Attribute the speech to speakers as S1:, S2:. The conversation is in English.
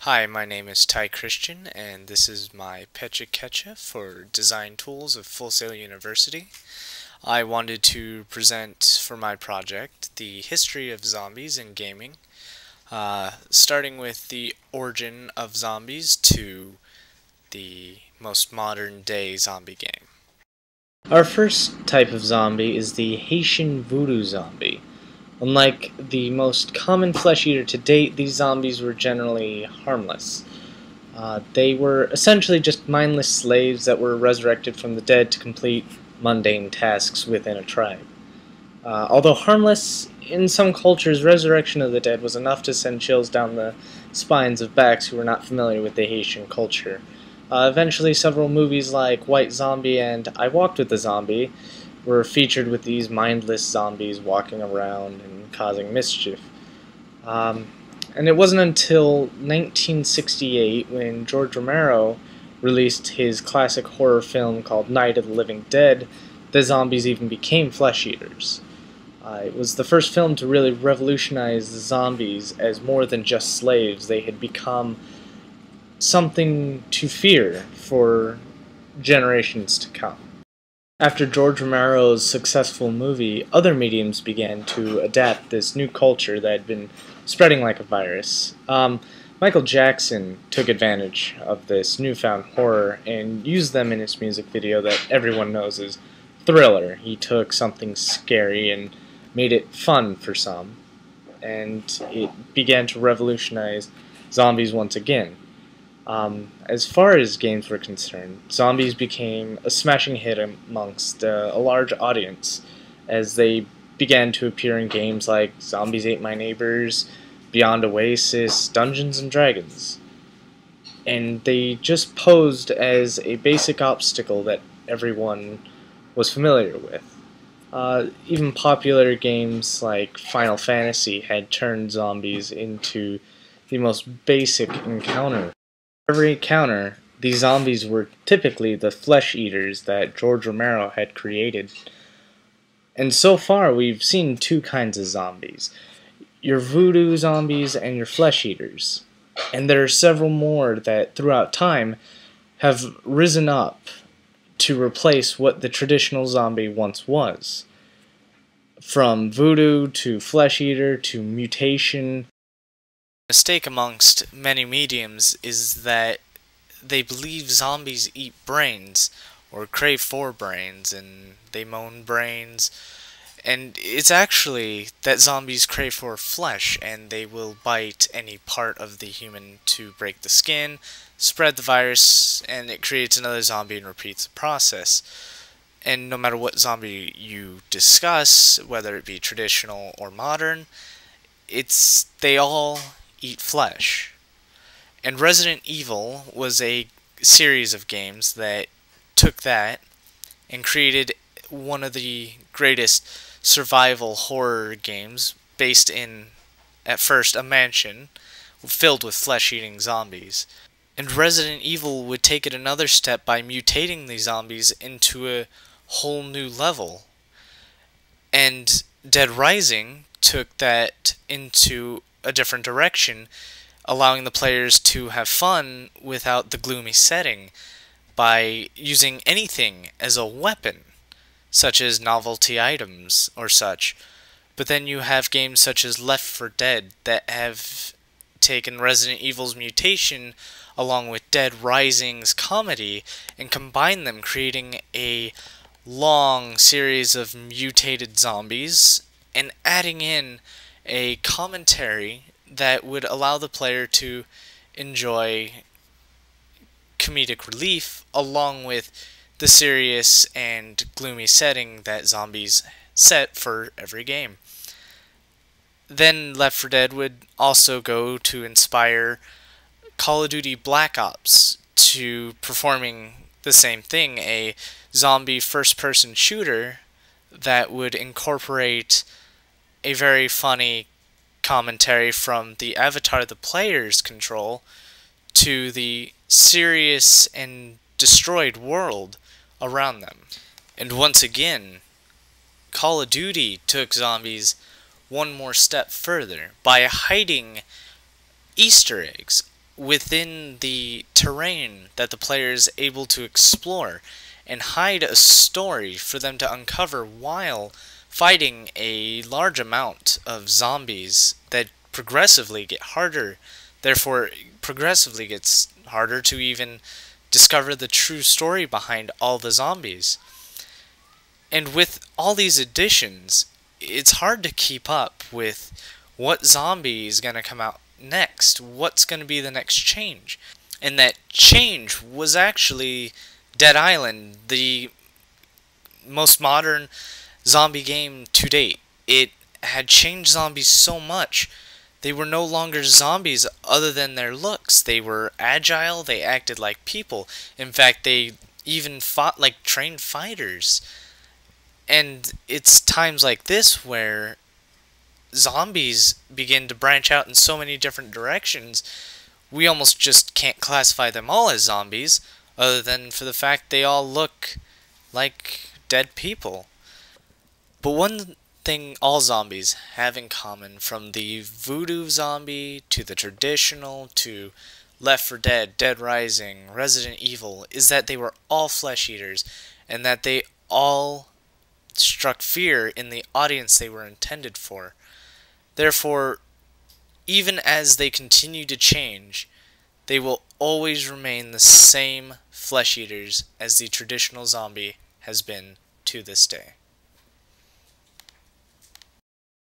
S1: Hi, my name is Ty Christian, and this is my Pecha Kucha for Design Tools of Full Sail University. I wanted to present for my project the history of zombies in gaming, starting with the origin of zombies to the most modern day zombie game. Our first type of zombie is the Haitian voodoo zombie. Unlike the most common flesh eater to date, these zombies were generally harmless. They were essentially just mindless slaves that were resurrected from the dead to complete mundane tasks within a tribe. Although harmless, in some cultures, resurrection of the dead was enough to send chills down the spines of backs who were not familiar with the Haitian culture. Eventually, several movies like White Zombie and I Walked with a Zombie were featured with these mindless zombies walking around and causing mischief. And it wasn't until 1968 when George Romero released his classic horror film called Night of the Living Dead that zombies even became flesh eaters. It was the first film to really revolutionize the zombies as more than just slaves. They had become something to fear for generations to come. After George Romero's successful movie, other mediums began to adapt this new culture that had been spreading like a virus. Michael Jackson took advantage of this newfound horror and used them in his music video that everyone knows as Thriller. He took something scary and made it fun for some, and it began to revolutionize zombies once again. As far as games were concerned, zombies became a smashing hit amongst a large audience as they began to appear in games like Zombies Ate My Neighbors, Beyond Oasis, Dungeons and Dragons. And they just posed as a basic obstacle that everyone was familiar with. Even popular games like Final Fantasy had turned zombies into the most basic encounter. Every encounter, these zombies were typically the flesh eaters that George Romero had created. And so far, we've seen two kinds of zombies: your voodoo zombies and your flesh eaters. And there are several more that, throughout time, have risen up to replace what the traditional zombie once was. From voodoo to flesh eater to mutation. Mistake amongst many mediums is that they believe zombies eat brains or crave for brains, and they moan brains, and it's actually that zombies crave for flesh, and they will bite any part of the human to break the skin, spread the virus, and it creates another zombie and repeats the process. And no matter what zombie you discuss, whether it be traditional or modern, they all eat flesh. And Resident Evil was a series of games that took that and created one of the greatest survival horror games based in, at first, a mansion filled with flesh-eating zombies. And Resident Evil would take it another step by mutating these zombies into a whole new level. And Dead Rising took that into a different direction, allowing the players to have fun without the gloomy setting by using anything as a weapon, such as novelty items or such. But then you have games such as Left 4 Dead that have taken Resident Evil's mutation along with Dead Rising's comedy and combined them, creating a long series of mutated zombies and adding in a commentary that would allow the player to enjoy comedic relief along with the serious and gloomy setting that zombies set for every game. Then Left 4 Dead would also go to inspire Call of Duty Black Ops to performing the same thing, a zombie first-person shooter that would incorporate a very funny commentary from the avatar the players control to the serious and destroyed world around them. And once again, Call of Duty took zombies one more step further by hiding Easter eggs within the terrain that the player is able to explore and hide a story for them to uncover while fighting a large amount of zombies that progressively get harder. Therefore, progressively gets harder to even discover the true story behind all the zombies. And with all these additions, it's hard to keep up with what zombie is going to come out next, what's going to be the next change. And that change was actually Dead Island, the most modern zombie game to date. It had changed zombies so much. They were no longer zombies other than their looks. They were agile, they acted like people. In fact, they even fought like trained fighters. And it's times like this where zombies begin to branch out in so many different directions, we almost just can't classify them all as zombies, other than for the fact they all look like dead people. But one thing all zombies have in common, from the voodoo zombie to the traditional to Left 4 Dead, Dead Rising, Resident Evil, is that they were all flesh eaters, and that they all struck fear in the audience they were intended for. Therefore, even as they continue to change, they will always remain the same flesh eaters as the traditional zombie has been to this day.